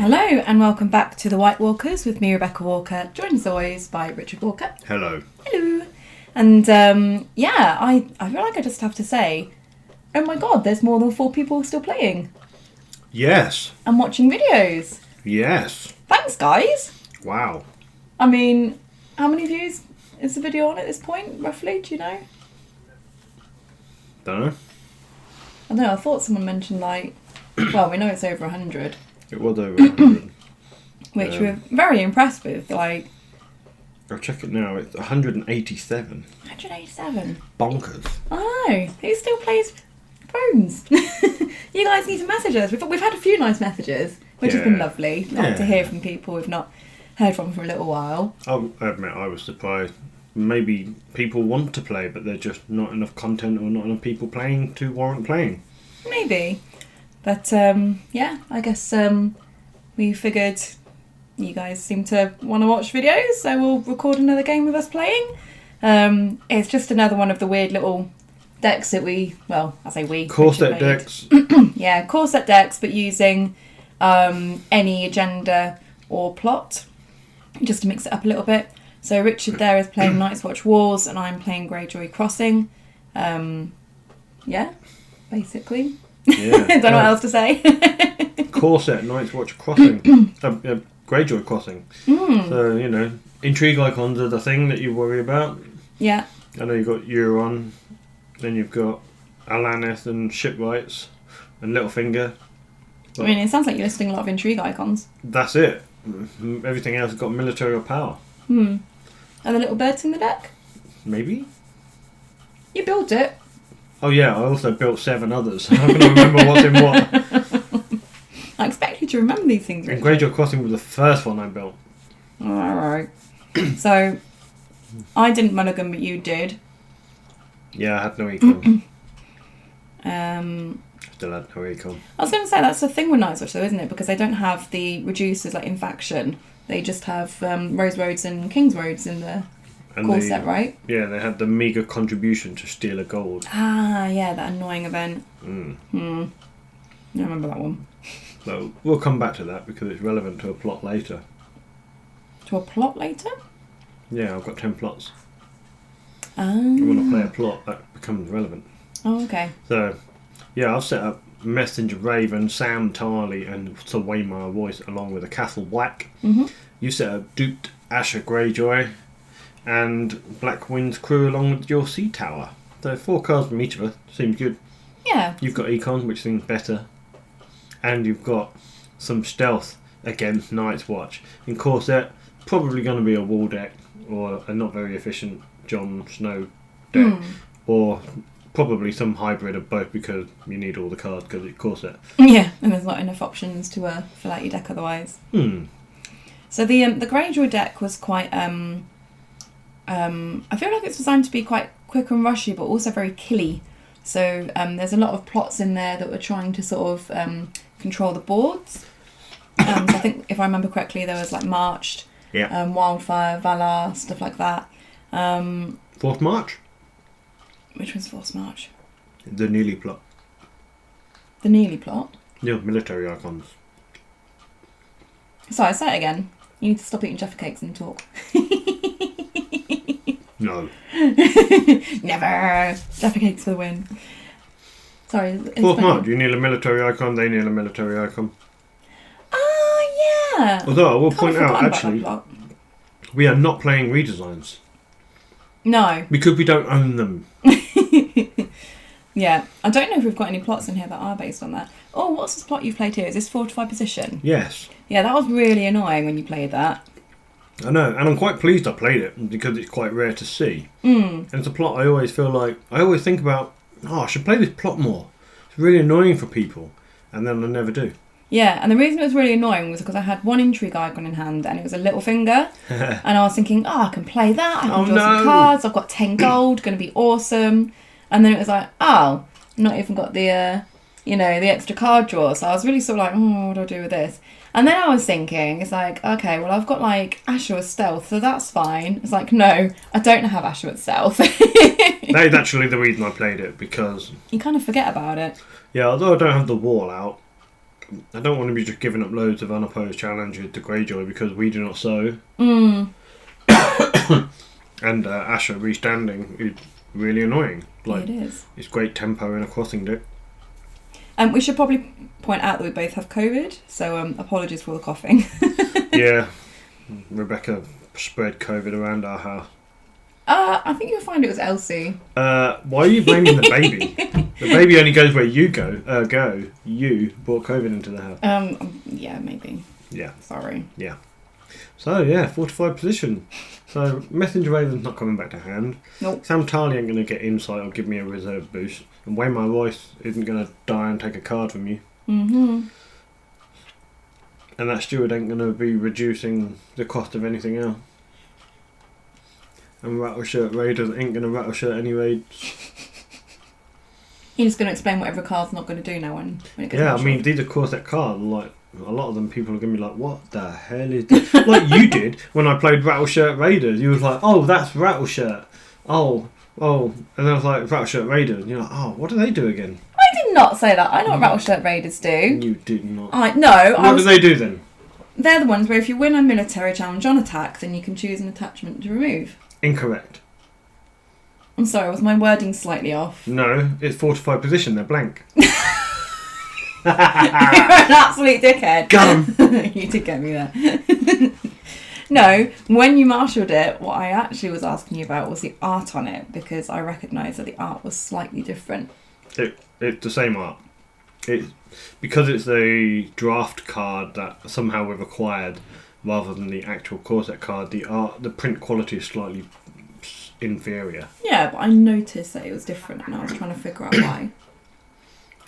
Hello and welcome back to The White Walkers with me, Rebecca Walker, joined as always by Richard Walker. Hello. Hello. And I feel like I just have to say, oh my god, there's more than 4 people still playing. Yes. And watching videos. Yes. Thanks, guys. Wow. I mean, how many views is the video on at this point, roughly? Do you know? Don't know. I don't know, I thought someone mentioned well, we know it's over 100. It was over 100. Which we're very impressed with, I'll check it now. It's 187. 187. Bonkers. I know. Who still plays phones? You guys need to message us. We've had a few nice messages, which has been lovely. Like to hear from people we've not heard from for a little while. I'll admit I was surprised. Maybe people want to play, but there's just not enough content or not enough people playing to warrant playing. Maybe. But, I guess we figured you guys seem to want to watch videos, so we'll record another game with us playing. It's just another one of the weird little decks that I say we. Core set decks. Yeah, core set decks, but using any agenda or plot, just to mix it up a little bit. So Richard there is playing Night's Watch Wars, and I'm playing Greyjoy Crossing. Basically. Yeah. Don't know what else to say. Core set, Night's Watch Crossing. Greyjoy Crossing. So, intrigue icons are the thing that you worry about. Yeah. I know you've got Euron, then you've got Alanis and Shipwrights and Littlefinger. I mean, it sounds like you're listing a lot of intrigue icons. That's it. Everything else has got military or power. Are there little birds in the deck? Maybe. You built it. Oh yeah, I also built 7 others. I'm going to remember what's in what. I expect you to remember these things. And Greyjoy Crossing was the first one I built. Alright. So, I didn't mulligan, but you did. Yeah, I had no econ. Um, Still had no econ. I was going to say, that's the thing with Night's Watch though, isn't it? Because they don't have the reducers like in faction. They just have Rose Roads and King's Roads in the core set, right? Yeah, they had the meagre contribution to steal a gold. Ah, yeah, that annoying event. I remember that one. So we'll come back to that because it's relevant to a plot later. To a plot later? Yeah, I've got 10 plots. Oh. You want to play a plot, that becomes relevant. Oh, okay. So, yeah, I've set up Messenger Raven, Sam Tarley and Sir Waymar Royce along with a Castle Black. You set up Duped Asher Greyjoy and Black Wind's crew along with your Sea Tower. So 4 cards from each of us. Seems good. Yeah. You've got Econ, which seems better. And you've got some stealth against Night's Watch. In core set, probably going to be a wall deck or a not very efficient Jon Snow deck. Or probably some hybrid of both because you need all the cards because it's core set. Yeah, and there's not enough options to fill out your deck otherwise. So the Greyjoy deck was quite... I feel like it's designed to be quite quick and rushy, but also very killy. So there's a lot of plots in there that were trying to sort of control the boards. So I think, if I remember correctly, there was like Marched, Wildfire, Valar, stuff like that. Fourth March? Which was Fourth March? The Nearly plot. The Nearly plot? Yeah, military icons. Sorry, say it again. You need to stop eating Jaffa cakes and talk. No. Never. Jaffa cakes for the win. Sorry. Fourth March, you need a military icon, they need a military icon. Oh, yeah. Although I will point out, actually, we are not playing redesigns. No. Because we don't own them. Yeah. I don't know if we've got any plots in here that are based on that. Oh, what's this plot you've played here? Is this fortified position? Yes. Yeah, that was really annoying when you played that. I know, and I'm quite pleased I played it because it's quite rare to see. And it's a plot I always think about, I should play this plot more. It's really annoying for people, and then I never do. Yeah, and the reason it was really annoying was because I had one intrigue icon in hand and it was a Littlefinger. And I was thinking, I can play that, I can draw some cards, I've got 10 gold, going to be awesome. And then it was like, not even got the, the extra card draw. So I was really sort of like, what do I do with this? And then I was thinking, it's like, okay, well, I've got like Asher with stealth, so that's fine. It's like, no, I don't have Asher with stealth. That is actually the reason I played it, because... You kind of forget about it. Yeah, although I don't have the wall out, I don't want to be just giving up loads of unopposed challenges to Greyjoy because we do not sow. And Asher restanding is really annoying. Like, it is. It's great tempo in a crossing deck. We should probably point out that we both have COVID, so apologies for the coughing. Yeah, Rebecca spread COVID around our house. I think you'll find it was Elsie. Why are you blaming the baby? The baby only goes where you go. You brought COVID into the house. Yeah, maybe. Yeah. Sorry. Yeah. So, yeah, fortified position. So, Messenger Raven's not coming back to hand. Nope. Sam Tarly ain't going to get insight or give me a reserve boost. And Wayne My Royce isn't going to die and take a card from you. Mm-hmm. And that steward ain't going to be reducing the cost of anything else. And Rattleshirt Raiders ain't going to Rattleshirt any raids. You're just going to explain what every card's not going to do now when it gets Yeah, I mean, these are Corset cards. Like, a lot of them, people are going to be like, what the hell is this? Like you did when I played Rattleshirt Raiders. You was like, oh, that's Rattleshirt. Oh. And then I was like, Rattleshirt Raiders. And you're like, oh, what do they do again? I did not say that. I know what Rattleshirt Raiders do. You did not. What do they do then? They're the ones where if you win a military challenge on attack, then you can choose an attachment to remove. Incorrect. I'm sorry, was my wording slightly off? No, it's fortified position. They're blank. You're an absolute dickhead. Got 'em. You did get me there. No, when you marshalled it, what I actually was asking you about was the art on it, because I recognised that the art was slightly different. It's the same art. Because it's a draft card that somehow we've acquired rather than the actual Corset card. The print quality is slightly inferior. Yeah, but I noticed that it was different, and I was trying to figure out why.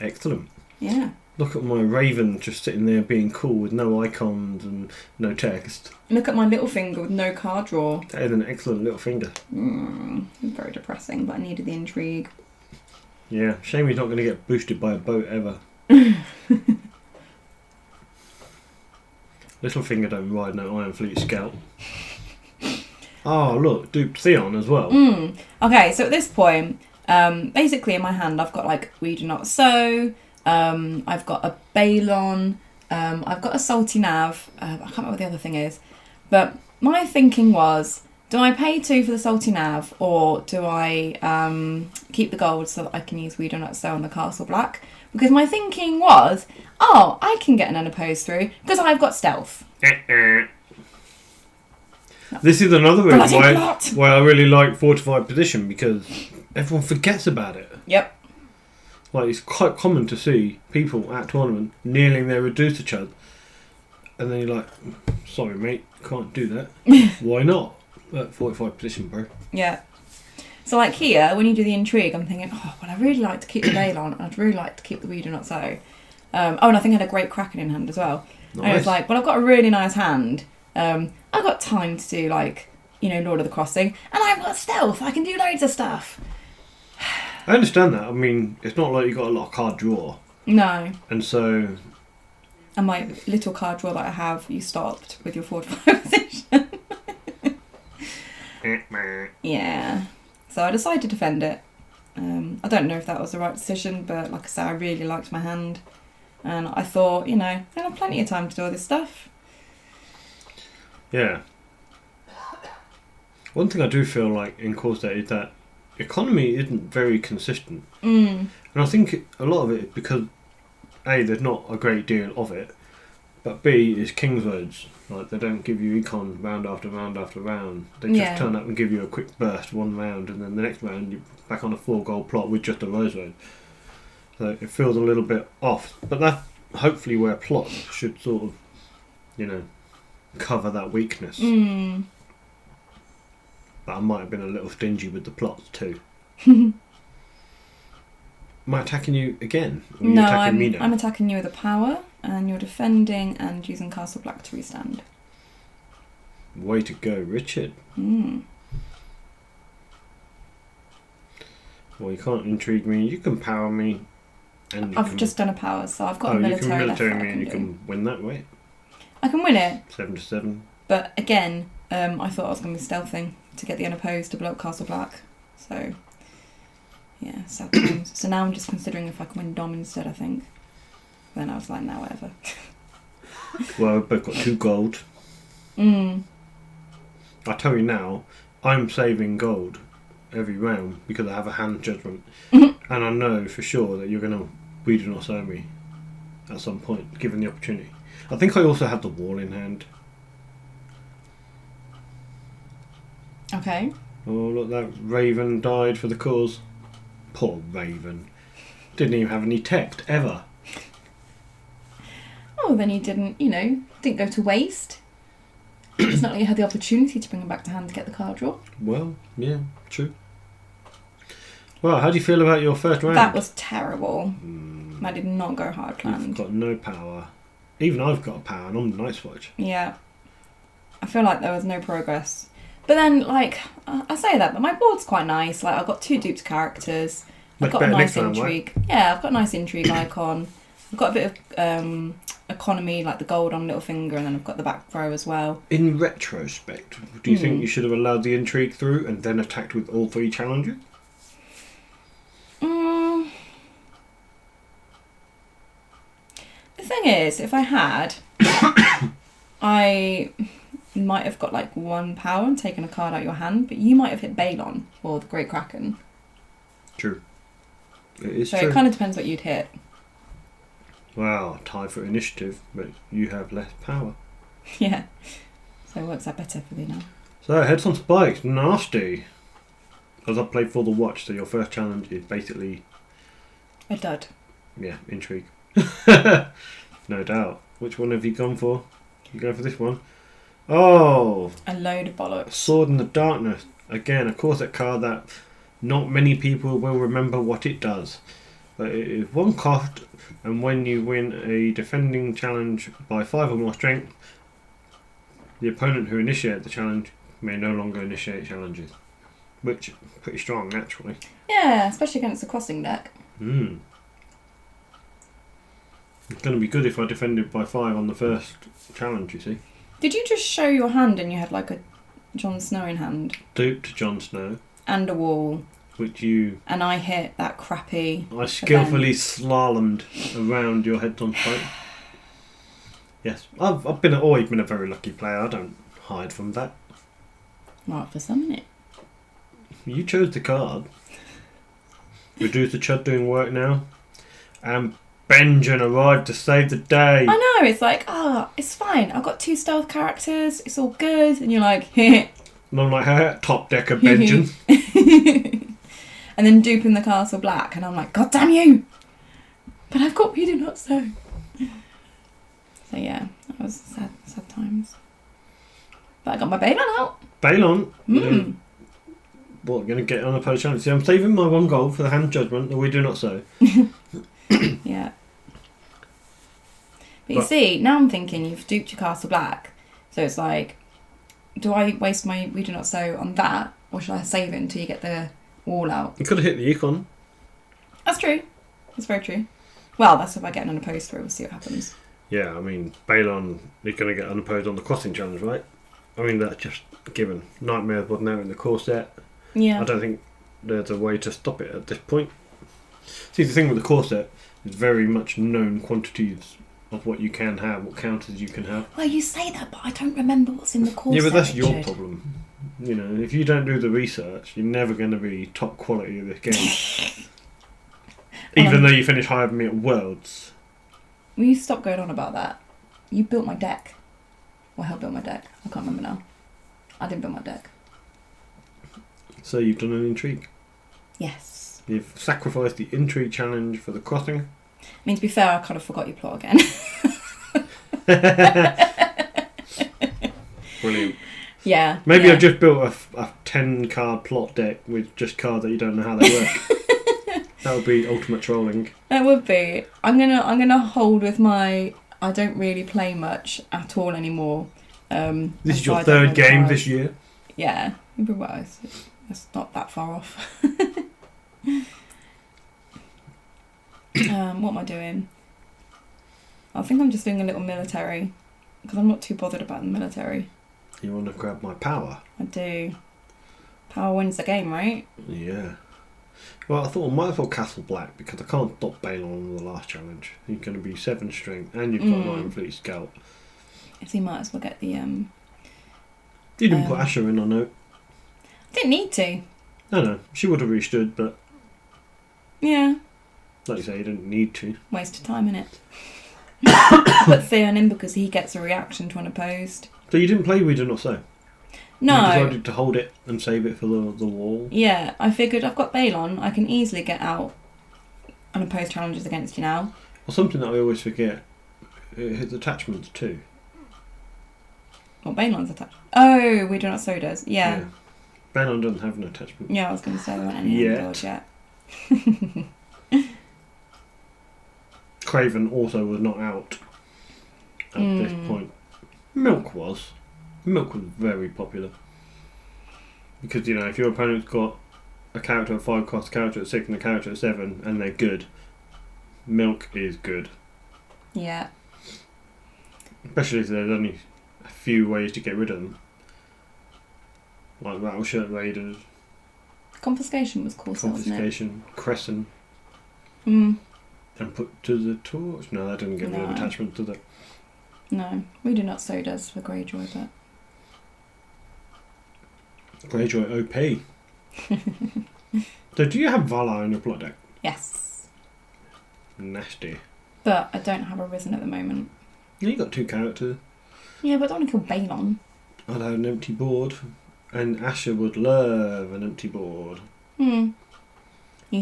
Excellent. Yeah. Look at my Raven just sitting there being cool with no icons and no text. Look at my little finger with no card draw. That is an excellent little finger. Very depressing, but I needed the intrigue. Yeah, shame he's not going to get boosted by a boat ever. Little finger don't ride no Iron Fleet Scout. Oh, look, duped Theon as well. Okay, so at this point, basically in my hand I've got like We Do Not Sow, I've got a Balon, I've got a Salty Nav, I can't remember what the other thing is, but my thinking was, do I pay 2 for the Salty Nav, or do I keep the gold so that I can use We Do Not Sow on the Castle Black? Because my thinking was, I can get an unopposed through because I've got stealth. This is another reason why I really like fortified position, because everyone forgets about it. Yep. Like, it's quite common to see people at tournament kneeling their reducer chud, and then you're like, sorry mate, can't do that. Why not? Fortified position, bro. Yeah. So like here, when you do the intrigue, I'm thinking, I'd really like to keep the Balon, and I'd really like to keep the We Do Not Sow. And I think I had a great Kraken in hand as well. Nice. And it was like, I've got a really nice hand. I've got time to do Lord of the Crossing, and I've got stealth. I can do loads of stuff. I understand that. I mean, it's not like you got a lot of card draw. No. And so. And my little card draw that I have, you stopped with your fortified position. Yeah. So I decided to defend it. I don't know if that was the right decision, but like I said, I really liked my hand, and I thought, I have plenty of time to do all this stuff. Yeah. One thing I do feel like in Corset is that economy isn't very consistent. And I think a lot of it is because A, there's not a great deal of it, but B, is King's Roads. Like, they don't give you econ round after round after round. They just turn up and give you a quick burst one round, and then the next round you're back on a 4 gold plot with just a Rose Road. So it feels a little bit off. But that's hopefully where plots should sort of, cover that weakness. But I might have been a little stingy with the plots too. Am I attacking you again? Or no, attacking me now? I'm attacking you with a power, and you're defending and using Castle Black to restand. Way to go, Richard. Well, you can't intrigue me. You can power me. And I've just done a power, so I've got a military. You can military left me and you can win that way. I can win it. 7-7. But again, I thought I was going to be stealthing to get the unopposed to blow up Castle Black. So, yeah, sad times. So now I'm just considering if I can win Dom instead, I think. then I was like, no, whatever. Well, we've both got 2 gold. Mm. I tell you now, I'm saving gold every round because I have a hand judgment. And I know for sure that you're going to We Do Not Sow me at some point, given the opportunity. I think I also have the wall in hand. Okay. Oh, look, that Raven died for the cause. Poor Raven. Didn't even have any text, ever. Oh, then you didn't go to waste. It's not like you had the opportunity to bring him back to hand to get the card draw. Well, yeah, true. Well, how do you feel about your first round? That was terrible. I did not go hard You've planned. got no power. Even I've got a power and I'm the Night's Watch. Yeah. I feel like there was no progress. But then, like, I say that, but my board's quite nice. Like, I've got 2 duped characters. I've got a nice intrigue. Right? Yeah, I've got a nice intrigue icon. I've got a bit of economy, like the gold on Littlefinger, and then I've got the back row as well. In retrospect, do you think you should have allowed the intrigue through and then attacked with all 3 challenges? The thing is, if I had, I might have got like 1 power and taken a card out of your hand, but you might have hit Balon or the Great Kraken. True. It is so true. It kind of depends what you'd hit. Well, tie for initiative, but you have less power. Yeah. So it works out better for me now. So, heads on spikes. Nasty. As I played for the watch, so your first challenge is basically... a dud. Yeah, intrigue. No doubt. Which one have you gone for? You go for this one. Oh! A load of bollocks. Sword in the Darkness. Again, of course, a card that not many people will remember what it does. But it is 1 cost, and when you win a defending challenge by 5 or more strength, the opponent who initiated the challenge may no longer initiate challenges. Which is pretty strong, actually. Yeah, especially against the crossing deck. It's going to be good if I defended by 5 on the first challenge, you see. Did you just show your hand and you had like a Jon Snow in hand? Duped Jon Snow. And a wall. Which you... And I hit that crappy... I skillfully slalomed around your head on spike. Yes, I've always been a very lucky player. I don't hide from that. Right, for some minute. You chose the card. Reduce the Chud doing work now. And Benjen arrived to save the day. I know, it's like, it's fine. I've got 2 stealth characters. It's all good. And you're like, heh. And I'm like, hey, top decker Benjen. And then duping the Castle Black. And I'm like, God damn you. But I've got We Do Not Sow. So yeah, that was sad times. But I got my Balon out. Balon? What, going to get on a post challenge? See, I'm saving my 1 gold for the hand judgment that We Do Not Sow. Yeah. But you see, now I'm thinking you've duped your Castle Black. So it's like, do I waste my We Do Not Sow on that? Or should I save it until you get the wall out? You could have hit the econ. That's true. That's very true. Well, that's if I get an unopposed through. We'll see what happens. Yeah, I mean, Balon is going to get unopposed on the crossing challenge, right? I mean, that's just given. Nightmares wasn't out in the core set. Yeah. I don't think there's a way to stop it at this point. See, the thing with the core set is very much known quantities of what you can have, what counters you can have. Well, you say that, but I don't remember what's in the core set. Yeah, but that's Richard. your problem. You know, if you don't do the research, you're never going to be top quality of this game. Even though you finish higher than me at Worlds. Will you stop going on about that? You built my deck. Or helped build my deck. I can't remember now. I didn't build my deck. So you've done an intrigue. Yes. You've sacrificed the intrigue challenge for the crossing. I mean, to be fair, I kind of forgot your plot again. Brilliant. Yeah. Maybe yeah. I've just built a 10 card plot deck with just cards that you don't know how they work. That would be ultimate trolling. It would be. I'm gonna hold with my. I don't really play much at all anymore. This is your third game this year. Yeah, well, it's not that far off. What am I doing? I think I'm just doing a little military because I'm not too bothered about the military. You want to grab my power? I do. Power wins the game, right? Yeah. Well, I thought I might as well Castle Black because I can't stop Balon on the last challenge. He's going to be 7 strength and you've got 9 Fleet Scout. So you might as well get the... You didn't put Asher in, I know. Didn't need to. No, she would have restood, but... Yeah. Like you say, you didn't need to. Waste of time, innit? I put Theon in because he gets a reaction to unopposed. So you didn't play We Do Not Sow? No. You decided to hold it and save it for the wall? Yeah, I figured I've got Balon, I can easily get out unopposed challenges against you now. Well, something that I always forget, it hits attachments too. Well, Balon's attached. Oh, We Do Not Sow does. Yeah. Balon doesn't have an attachment. Yeah, I was going to say there weren't any on board yet. Craven also was not out at this point. Milk was. Milk was very popular. Because, if your opponent's got a character at 5 cost, a character at 6 and a character at 7 and they're good, Milk is good. Yeah. Especially if there's only a few ways to get rid of them. Like Rattleshirt Raiders. Confiscation was cool, wasn't it? Confiscation, Crescent. Mm. And put to the torch. No, that didn't get rid of attachment, did it? No, We Do Not Sow does for Greyjoy, but... Greyjoy OP. So do you have Valar in your plot deck? Yes. Nasty. But I don't have a Risen at the moment. You got 2 characters. Yeah, but I don't want to kill Balon. I'd have an empty board. And Asher would love an empty board. You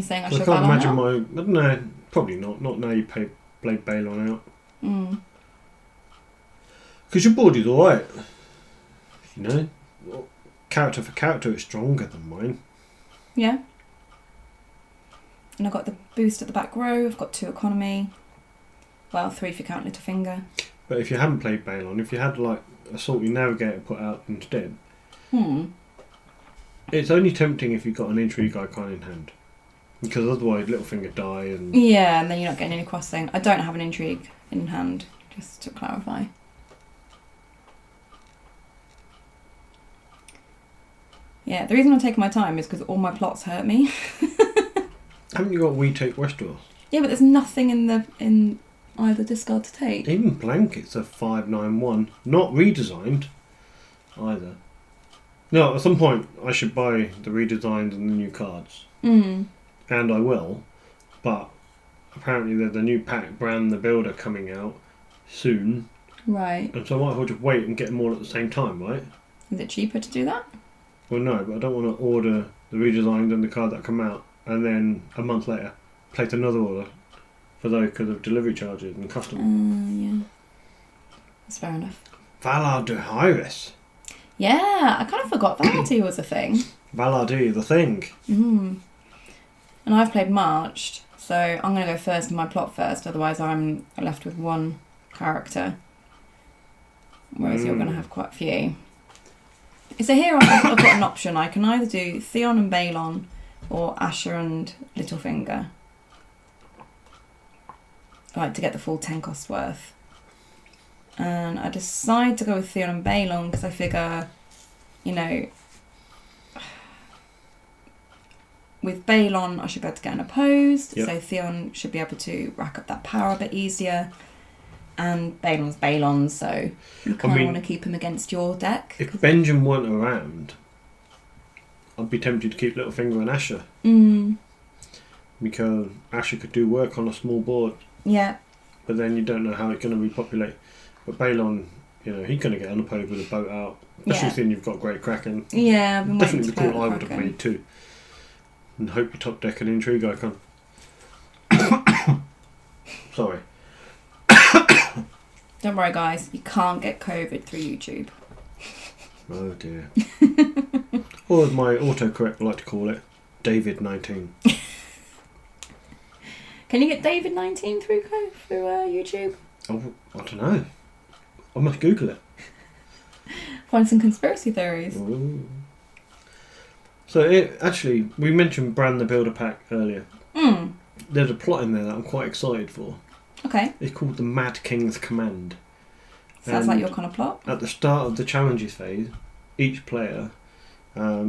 saying I should can't imagine out? No, probably not. Not now you play Balon out. Because your board is alright. Character for character is stronger than mine. Yeah. And I've got the boost at the back row. I've got 2 economy. Well, 3 if you count Littlefinger. But if you hadn't played Balon, if you had like a Salty Navigator put out instead, it's only tempting if you've got an Intrigue Icon in hand. Because otherwise Littlefinger die and... Yeah, and then you're not getting any crossing. I don't have an Intrigue in hand, just to clarify. Yeah, the reason I'm taking my time is because all my plots hurt me. Haven't you got We Take Westeros? Yeah, but there's nothing in either discard to take. Even Blanket's a 591, not redesigned either. No, at some point I should buy the redesigned and the new cards. And I will, but apparently there's a new pack, Bran the Builder, coming out soon. Right. And so I might as well just wait and get them all at the same time, right? Is it cheaper to do that? Well, no, but I don't want to order the redesigned and the card that come out and then a month later place another order for those because of delivery charges and custom. Yeah. That's fair enough. Valar Dohaeris. Yeah, I kind of forgot Valar was a thing. Valar D, the thing. And I've played Marched, so I'm going to go first in my plot first, otherwise I'm left with 1 character. Whereas you're going to have quite a few. So here I've got an option. I can either do Theon and Balon or Asher and Littlefinger. I like to get the full 10 cost worth. And I decide to go with Theon and Balon because I figure, with Balon I should be able to get unopposed. Yep. So Theon should be able to rack up that power a bit easier. And Balon's Balon, so you kind of want to keep him against your deck. If Benjen weren't around, I'd be tempted to keep Littlefinger and Asher. Because Asher could do work on a small board. Yeah. But then you don't know how it's going to repopulate. But Balon, he's going to get unopposed with a boat out. Especially since you've got Great Kraken. Yeah, I've been definitely the call I would have made too. And hope you top deck an Intrigue Icon. Sorry. Don't worry, guys. You can't get COVID through YouTube. Oh dear. Or as my autocorrect like to call it, David19. Can you get David19 through YouTube? Oh, I don't know. I must Google it. Find some conspiracy theories. Ooh. So actually, we mentioned Bran the Builder pack earlier. There's a plot in there that I'm quite excited for. Okay. It's called the Mad King's Command. Sounds like your kind of plot. At the start of the challenges phase, each player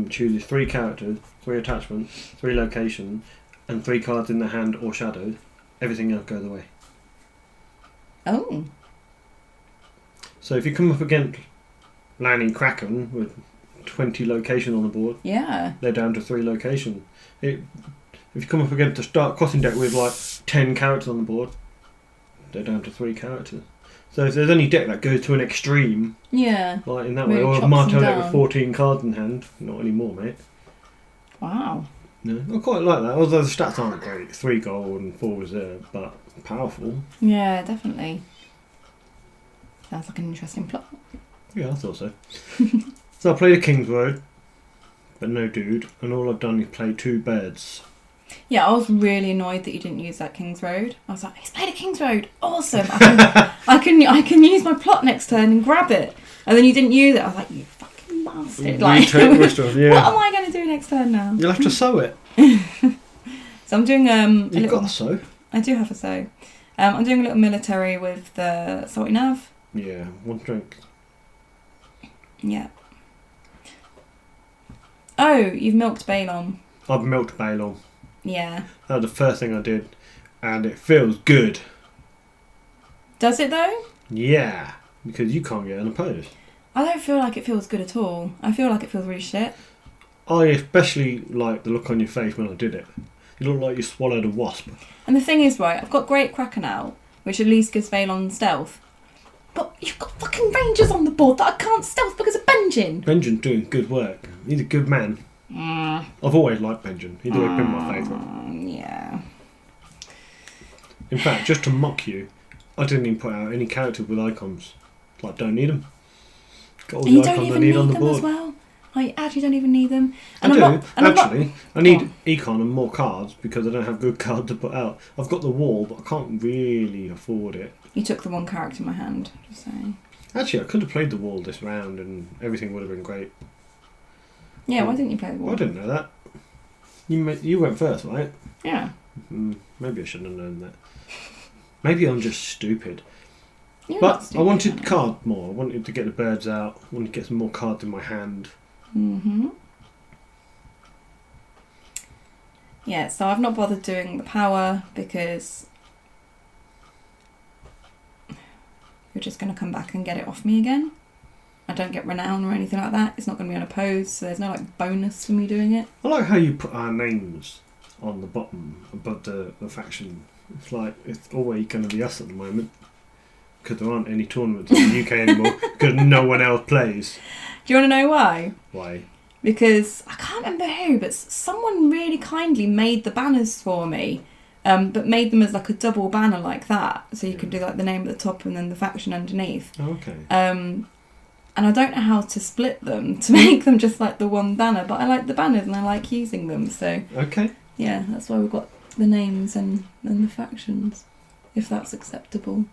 chooses 3 characters, 3 attachments, 3 locations, and 3 cards in the hand or shadowed, everything else goes away. Oh. So if you come up against Lanny Kraken with 20 locations on the board, Yeah. they're down to 3 locations. If you come up against a Stark Crossing deck with like 10 characters on the board, they're down to 3 characters. So if there's any deck that goes to an extreme, Yeah. like in that Really way, or a chops Martel them deck with down. 14 cards in hand, not anymore, mate. Wow. No, I quite like that. Although the stats aren't great, 3 gold and 4 reserve, but powerful. Yeah, definitely. Sounds like an interesting plot. Yeah, I thought so. So I played a King's Road, but no dude, and all I've done is play 2 birds. Yeah, I was really annoyed that you didn't use that King's Road. I was like, he's played a King's Road. Awesome. I can use my plot next turn and grab it. And then you didn't use it. I was like, you fucking bastard. Like, Retake yeah. what am I going to do next turn now? You'll have to sew it. So I'm doing You've got to sew. I do have a sew. I'm doing a little military with the salty nav. Yeah, 1 drink. Yeah. Oh, you've milked Balon. I've milked Balon. Yeah. That was the first thing I did, and it feels good. Does it though? Yeah, because you can't get unopposed. I don't feel like it feels good at all. I feel like it feels really shit. I especially like the look on your face when I did it. You look like you swallowed a wasp. And the thing is, right, I've got Great Kraken out, which at least gives Balon stealth. But you've got fucking Rangers on the board that I can't stealth because of Benjin. Benjamin's doing good work. He's a good man. I've always liked Benjamin. He's always been my favourite. Yeah. In fact, just to mock you, I didn't even put out any characters with icons. Like, don't need them. Got all And you the don't icons I even need need on the them board. as well. I actually don't even need them. I do. Actually, I need What? econ and more cards because I don't have good cards to put out. I've got the wall, but I can't really afford it. You took the one character in my hand, just saying. Actually, I could have played the wall this round and everything would have been great. Yeah, why didn't you play the wall? I didn't know that. You went first, right? Yeah. Maybe I shouldn't have known that. Maybe I'm just stupid. You're But not stupid, I wanted aren't you? card more. I wanted to get the birds out. I wanted to get some more cards in my hand. Yeah, so I've not bothered doing the power because you're just going to come back and get it off me again. I don't get renown or anything like that. It's not going to be unopposed, so there's no like bonus for me doing it. I like how you put our names on the bottom above the faction. It's like it's always going to be us at the moment because there aren't any tournaments in the UK anymore because no one else plays. Do you want to know why? Why? Because I can't remember who, but someone really kindly made the banners for me, but made them as like a double banner like that, so you can do like the name at the top and then the faction underneath. Oh, okay. And I don't know how to split them to make them just like the one banner, but I like the banners and I like using them, so Okay. yeah, that's why we've got the names and the factions, if that's acceptable.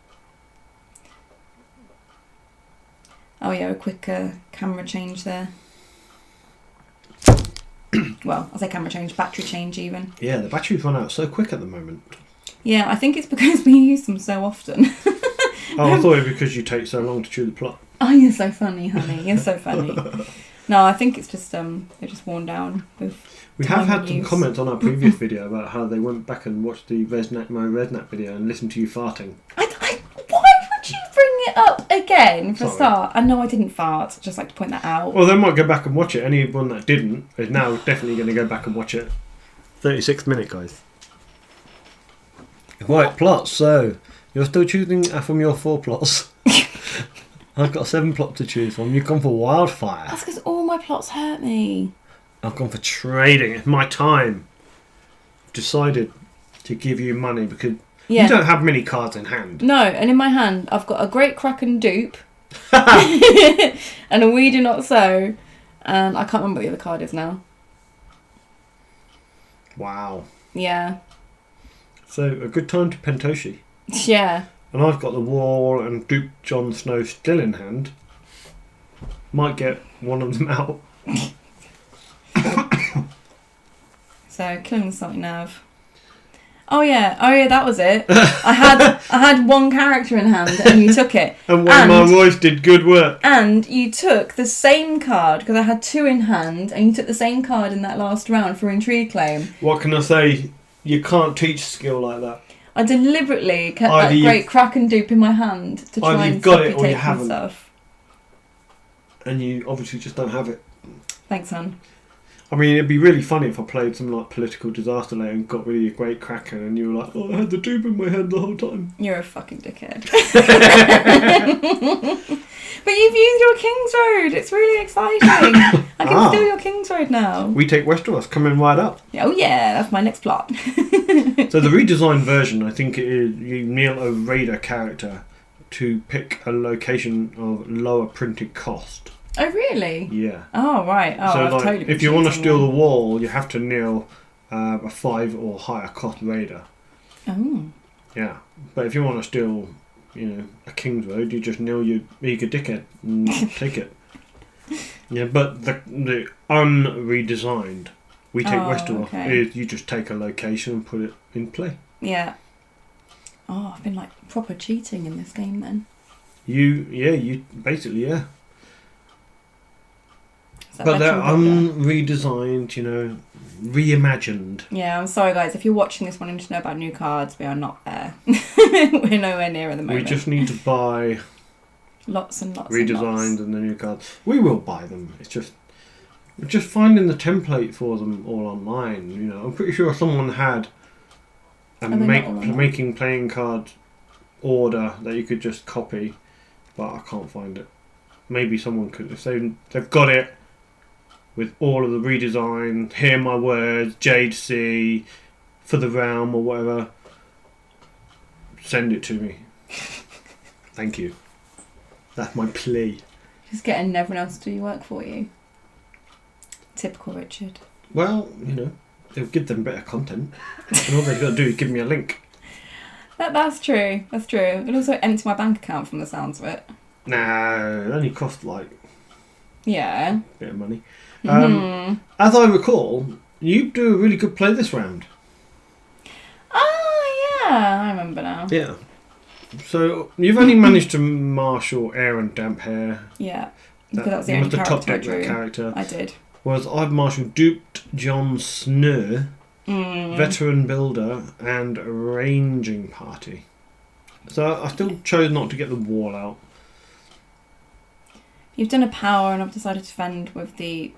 Oh yeah, a quick camera change there. Well, I'll say camera change, battery change even. Yeah, the batteries run out so quick at the moment. Yeah, I think it's because we use them so often. Oh, I thought it was because you take so long to chew the plot. Oh, you're so funny, honey. You're so funny. No, I think it's just they're just worn down with We have time had some use. comments on our previous video about how they went back and watched the Resnat video and listened to you farting. Why would you bring it up again for a Sorry. start? I know I didn't fart. Just like to point that out. Well, they might go back and watch it. Anyone that didn't is now definitely going to go back and watch it. 36th minute, guys. Right, plots. So, you're still choosing from your 4 plots. I've got 7 plots to choose from. You've gone for Wildfire. That's because all my plots hurt me. I've gone for trading. It's my time. I've decided to give you money because Yeah. you don't have many cards in hand. No, and in my hand, I've got a Great Kraken dupe and a We Do Not Sow, and I can't remember what the other card is now. Wow. Yeah. So, a good time to Pentoshi. Yeah. And I've got the Wall and Duke Jon Snow still in hand. Might get one of them out. So, killing the salty nav. Oh yeah, that was it. I had one character in hand, and you took it. And my voice did good work. And you took the same card, because I had 2 in hand, and you took the same card in that last round for Intrigue Claim. What can I say? You can't teach skill like that. I deliberately kept that great Kraken dupe in my hand to try and got it or you supplicate haven't. myself. And you obviously just don't have it. Thanks, hon. I mean, it'd be really funny if I played something like Political Disaster later and got rid of your great Kraken and you were like, oh, I had the dupe in my head the whole time. You're a fucking dickhead. But you've used your King's Road. It's really exciting. I can steal your King's Road now. We take Westeros, coming right up. Oh yeah, that's my next plot. So the redesigned version, I think it is you kneel a raider character to pick a location of lower printed cost. Oh really? Yeah. Oh right. Oh, so I've like, totally if you want to steal the wall, you have to kneel a 5 or higher cost raider. Oh. Yeah. But if you want to steal, a King's Road, you just kneel your eager dickhead and take it. Yeah, but the unredesigned, we take Westeros, is you just take a location and put it in play. Yeah. Oh, I've been like proper cheating in this game then. You basically, yeah. But they're unredesigned, reimagined. Yeah, I'm sorry guys, if you're watching this wanting to know about new cards, we are not there. We're nowhere near at the moment. We just need to buy lots and lots redesigned and the new cards. We will buy them. It's just finding the template for them all online. I'm pretty sure someone had a making playing card order that you could just copy, but I can't find it. Maybe someone could, if they've got it with all of the redesign, Hear My Words, Jade Sea, For the Realm or whatever, send it to me. Thank you. That's my plea. Just getting everyone else to do your work for you. Typical Richard. Well, they'll give them better content. And all they've got to do is give me a link. That's true. That's true. It'll also empty my bank account from the sounds of it. Nah, it only cost a bit of money. As I recall, you do a really good play this round. Oh yeah, I remember now. Yeah. So you've only managed to marshal Air and Damp Hair. Yeah, because that was the only character I drew. Character. I did. Whereas I've marshalled Duped Jon Snow, Veteran Builder, and Ranging Party. So I still chose not to get the wall out. You've done a power, and I've decided to defend with the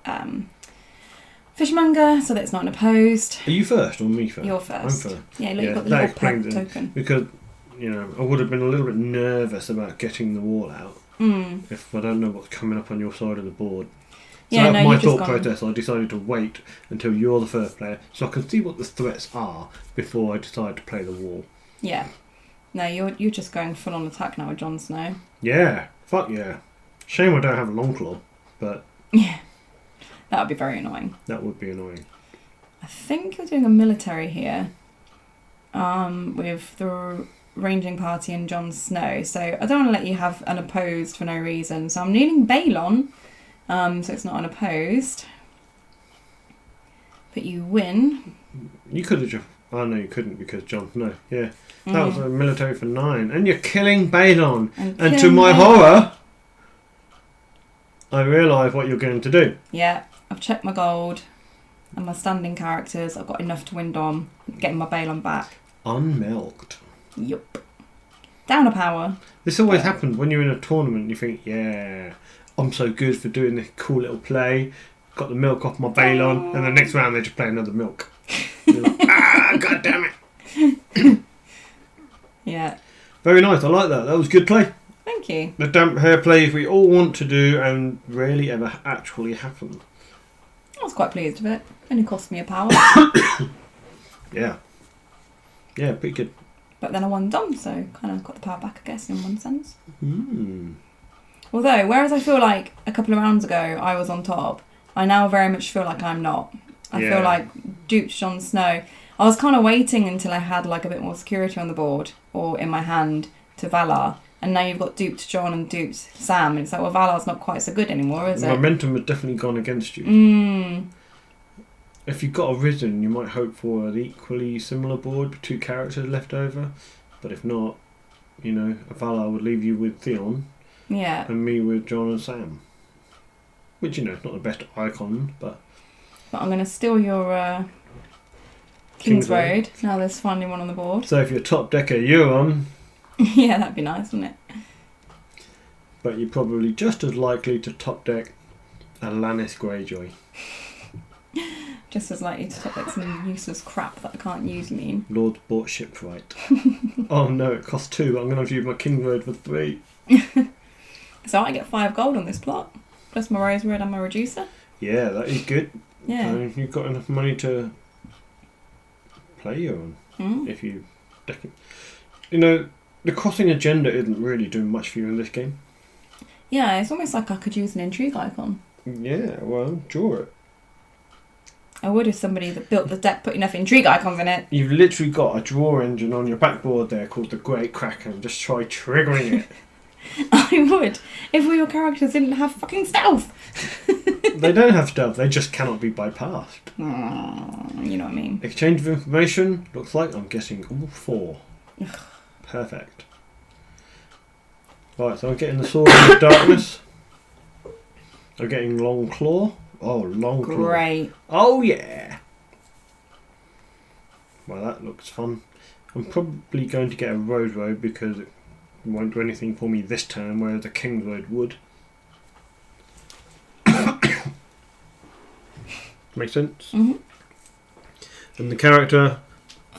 fishmonger, so that it's not unopposed. Are you first or me first? You're first. I'm first. Yeah, look, you've got the little pet token. Because, I would have been a little bit nervous about getting the wall out if I don't know what's coming up on your side of the board. So yeah, my thought process, I decided to wait until you're the first player so I can see what the threats are before I decide to play the wall. Yeah. No, you're just going full on attack now with Jon Snow. Yeah. Fuck yeah. Shame I don't have a long claw, but... Yeah. That would be very annoying. That would be annoying. I think you're doing a military here. With the Ranging Party and Jon Snow. So I don't want to let you have unopposed for no reason. So I'm kneeling Balon. So it's not unopposed. But you win. You could have just... Oh, no, you couldn't because Jon Snow. Yeah. That was a military for 9. And you're killing Balon. And to my horror... I realise what you're going to do. Yeah, I've checked my gold and my standing characters. I've got enough to win Dom, getting my Balon back. Unmilked. Yup. Down a power. This always happens when you're in a tournament and you think, yeah, I'm so good for doing this cool little play. Got the milk off my Balon, and the next round they just play another milk. You're like, god damn it. Yeah. Very nice, I like that. That was good play. Thank you. The damp hair plays we all want to do and rarely ever actually happen. I was quite pleased with it. Only cost me a power. Yeah. Yeah, pretty good. But then I won Dom, so kind of got the power back, I guess, in one sense. Mm. Although, whereas I feel like a couple of rounds ago I was on top, I now very much feel like I'm not. I feel like duped Jon Snow. I was kind of waiting until I had like a bit more security on the board or in my hand to Valar. And now you've got duped Jon and duped Sam. And it's like, well, Valar's not quite so good anymore, is it? Momentum has definitely gone against you. if you've got a Risen, you might hope for an equally similar board with 2 characters left over. But if not, you know, Valar would leave you with Theon. Yeah. And me with Jon and Sam. Which, you know, not the best icon, but... But I'm going to steal your King's Road. Now there's finally one on the board. So if you're top decker Euron... Yeah, that'd be nice, wouldn't it? But you're probably just as likely to top deck a Lannis Greyjoy. Just as likely to top deck some useless crap that I can't use, you mean? Lord bought shipwright. Oh no, it costs 2, but I'm going to have to use my King's Road for 3. So I get 5 gold on this plot, plus my Rose Red and my Reducer. Yeah, that is good. Yeah. So you've got enough money to play Euron if you deck it. You know, the crossing agenda isn't really doing much for you in this game. Yeah, it's almost like I could use an intrigue icon. Yeah, well, draw it. I would if somebody that built the deck put enough intrigue icons in it. You've literally got a draw engine on your backboard there called the Great Kraken. Just try triggering it. I would, if all your characters didn't have fucking stealth. They don't have stealth, they just cannot be bypassed. You know what I mean. Exchange of information, looks like I'm guessing all 4. Perfect. Right, so I'm getting the Sword of Darkness. I'm getting Long Claw. Oh, Long Claw. Great. Oh, yeah. Well, that looks fun. I'm probably going to get a Rose Road because it won't do anything for me this turn, whereas the King's Road would. Makes sense? Mm-hmm. And the character...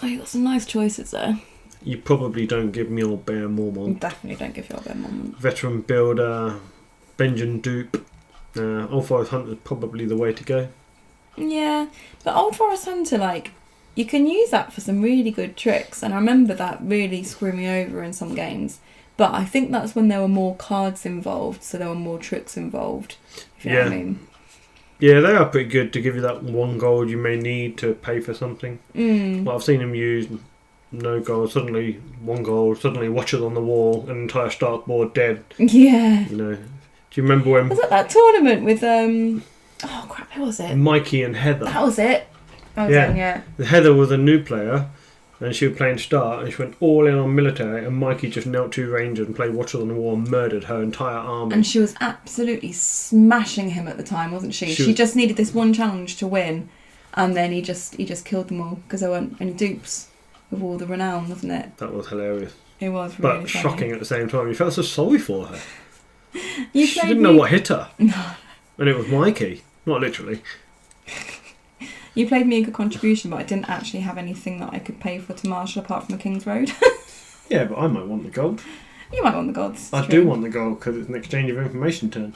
Oh, you got some nice choices there. You probably don't give me all Bear Mormont. Definitely don't give your Bear Mormont. Veteran Builder, Benjen Dupe. Old Forest Hunter is probably the way to go. Yeah, but Old Forest Hunter, like, you can use that for some really good tricks, and I remember that really screwed me over in some games. But I think that's when there were more cards involved, so there were more tricks involved. If you know what I mean. Yeah, they are pretty good to give you that 1 gold you may need to pay for something. But I've seen them use no gold, suddenly 1 gold, suddenly Watchers on the Wall, an entire start board dead. Yeah. You know, do you remember when... Was it that tournament with, oh crap, who was it? Mikey and Heather. That was it. Yeah. Heather was a new player, and she was playing start, and she went all in on military, and Mikey just knelt 2 rangers and played Watchers on the Wall and murdered her entire army. And she was absolutely smashing him at the time, wasn't she? She just needed this 1 challenge to win, and then he just killed them all because there weren't any dupes with all the renown, wasn't it? That was hilarious. It was really But funny. shocking at the same time. You felt so sorry for her. She didn't know what hit her. No. And it was Mikey. Not literally. You played me a good contribution, but I didn't actually have anything that I could pay for to marshal apart from the King's Road. Yeah, but I might want the gold. You might want the gods. I do want the gold because it's an exchange of information turn.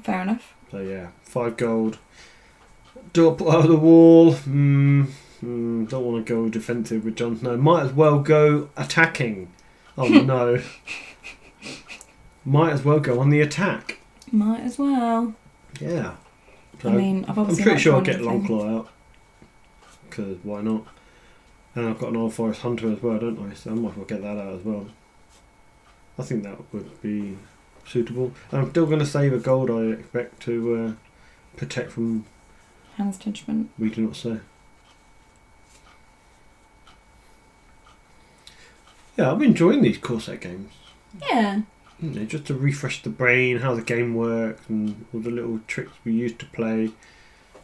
Fair enough. So yeah, 5 gold. Do I put out of the wall? Don't want to go defensive with Jon Snow. Might as well go attacking. Oh no. Might as well go on the attack. Might as well. Yeah. So I mean, I'm pretty sure I'll get Longclaw out. Because why not? And I've got an Old Forest Hunter as well, don't I? So I might as well get that out as well. I think that would be suitable. And I'm still going to save a gold, I expect, to protect from... Hand's Judgment. We do not say. Yeah, I'm enjoying these core set games. Yeah. Just to refresh the brain, how the game works, and all the little tricks we used to play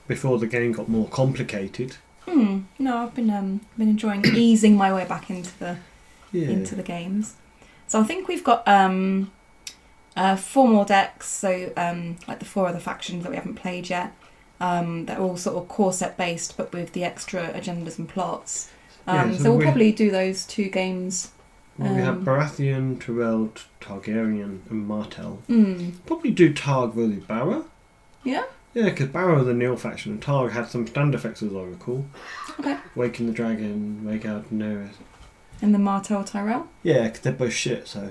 before the game got more complicated. No, I've been enjoying easing my way back into the games. So I think we've got 4 more decks. So like the 4 other factions that we haven't played yet. They're all sort of core set based, but with the extra agendas and plots. So we'll probably do those 2 games. Well, we have Baratheon, Tyrell, Targaryen, and Martell. Probably do Targ versus Barra. Yeah? Yeah, because Barra was the Neil faction, and Targ had some stand effects, as I recall. Okay. Waking the Dragon, Wake Out Daenerys. And the Martell Tyrell? Yeah, because they're both shit, so...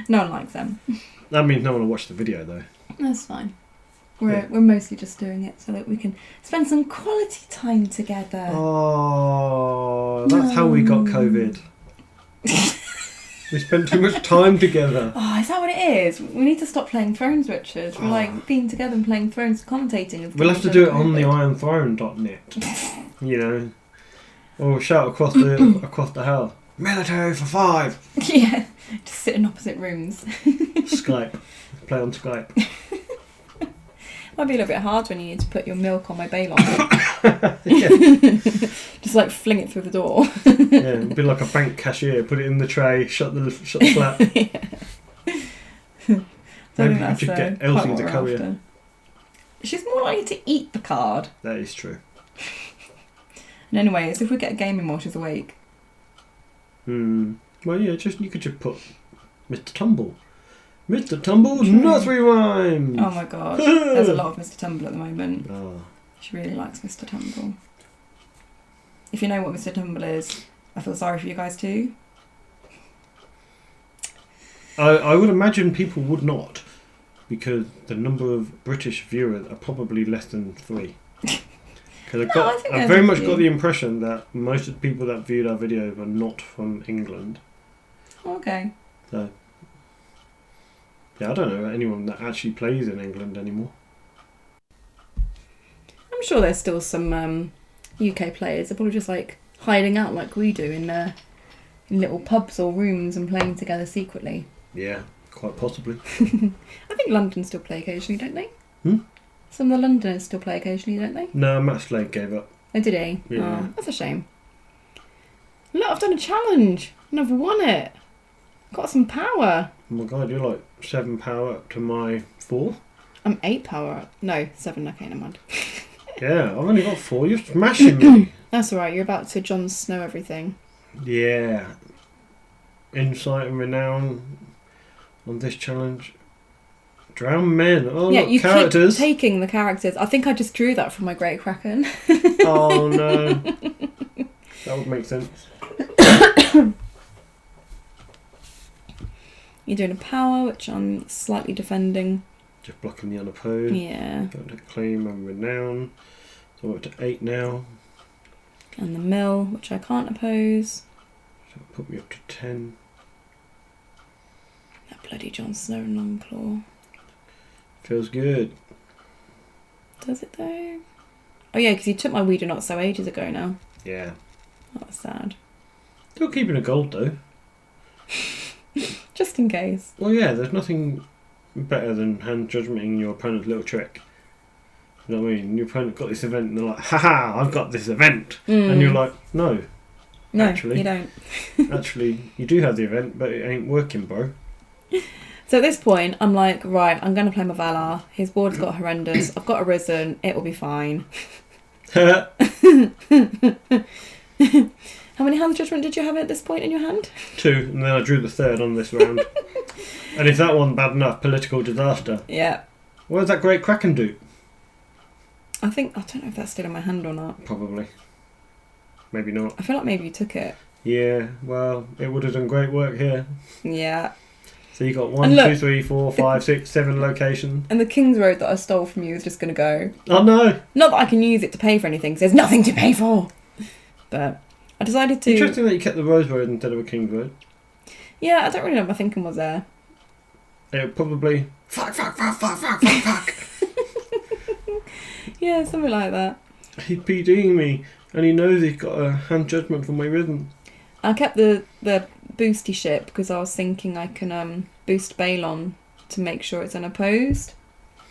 No one likes them. That means no one will watch the video, though. That's fine. We're mostly just doing it so that we can spend some quality time together. Oh, that's how we got COVID. We spent too much time together. Oh, is that what it is? We need to stop playing Thrones, Richard. We're like being together and playing Thrones, commentating. We'll have to do it on the ironthrone.net. You know. Or shout across the house. Military for 5! Yeah, just sit in opposite rooms. Skype. Play on Skype. Might be a little bit hard when you need to put your milk on my bail on. Just like fling it through the door. Yeah, it'd be like a bank cashier. Put it in the tray, shut the flap. Maybe you should get Elsie to carry it. She's more likely to eat the card. That is true. And anyway, as if we get a game in while she's awake. Well, yeah, you could just put Mr. Tumble. Mr. Tumble's nursery rhyme. Oh my god, there's a lot of Mr. Tumble at the moment. Oh. She really likes Mr. Tumble. If you know what Mr. Tumble is, I feel sorry for you guys too. I would imagine people would not, because the number of British viewers are probably less than 3. Because I very much got the impression that most of the people that viewed our videos were not from England. Okay. So, yeah, I don't know anyone that actually plays in England anymore. I'm sure there's still some UK players. They're probably just like hiding out like we do in little pubs or rooms and playing together secretly. Yeah, quite possibly. I think London still play occasionally, don't they? Some of the Londoners still play occasionally, don't they? No, Matt Slade gave up. Oh, did he? Yeah. Oh, that's a shame. Look, I've done a challenge and I've won it. Got some power. Oh my god, you're like 7 power up to my 4? I'm 8 power up. No, 7, okay, never mind. Yeah, I've only got 4. You're smashing me. That's alright, you're about to Jon Snow everything. Yeah. Insight and renown on this challenge. Drown men. Oh, yeah, look, you characters. keep taking the characters. I think I just drew that from my Great Kraken. Oh no. That would make sense. You're doing a power, which I'm slightly defending. Just blocking the unopposed. Yeah. Going to claim and renown. So we're up to 8 now. And the mill, which I can't oppose. So put me up to 10. That bloody Jon Snow and Longclaw. Feels good. Does it though? Oh yeah, because you took my Weeder Not So ages ago now. Yeah. That was sad. Still keeping a gold though. Just in case. Well, yeah, there's nothing better than hand judgmenting your opponent's little trick. You know what I mean? Your opponent got this event and they're like, haha, I've got this event. And you're like, no, actually, you don't. Actually, you do have the event, but it ain't working, bro. So at this point, I'm like, right, I'm going to play my Valar. His board's got horrendous. I've got a Risen. It will be fine. How many hand judgment did you have at this point in your hand? 2, and then I drew the 3rd on this round. And if that wasn't bad enough, political disaster. Yeah. What does that Great Kraken do? I don't know if that's still in my hand or not. Probably. Maybe not. I feel like maybe you took it. Yeah, well, it would have done great work here. Yeah. So you got 1, 2, 3, 4, 5, 6, 7 locations. And the King's Road that I stole from you is just going to go. Oh no! Not that I can use it to pay for anything, because there's nothing to pay for. But I decided to... Interesting that you kept the Rose Road instead of a King's Road. Yeah, I don't really know what my thinking was there. It would probably... Fuck. Yeah, something like that. He's PDing me, and he knows he's got a hand judgment for my Risen. I kept the boosty ship because I was thinking I can boost Balon to make sure it's unopposed,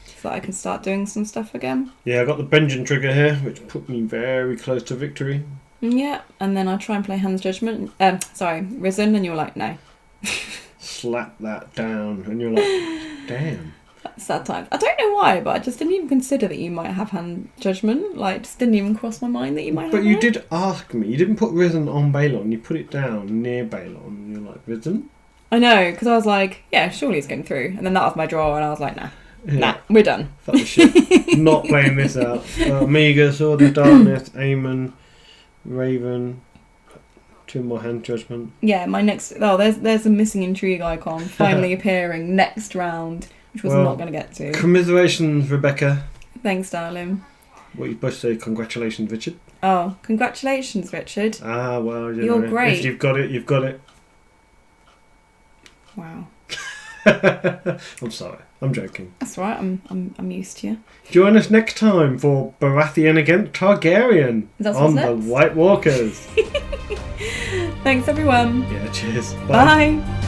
so that I can start doing some stuff again. Yeah, I got the Benjen trigger here, which put me very close to victory. Yeah, and then I try and play Hand's Judgment. Risen, and you're like, no. Slap that down, and you're like, damn. Sad times. I don't know why, but I just didn't even consider that you might have Hand Judgment. Like, just didn't even cross my mind that you might have But you it. did ask me. You didn't put Risen on Balon. You put it down near Balon. And you're like, Risen? I know, because I was like, yeah, surely it's going through. And then that was my draw, and I was like, nah, we're done. Fuck the shit. Not playing this out. Omega, Sword of Darkness, Aemon, Raven, 2 more Hand Judgment. Yeah, my next... Oh, there's a missing intrigue icon finally appearing next round, which was not going to get to. Commiserations, Rebecca. Thanks, darling. What are you supposed to say? Congratulations, Richard. Oh, congratulations, Richard. Ah, well, You're know, great. If you've got it, you've got it. Wow. I'm sorry. I'm joking. That's right. I'm used to you. Join us next time for Baratheon against Targaryen That's on what's the next. White Walkers. Thanks, everyone. Yeah, cheers. Bye.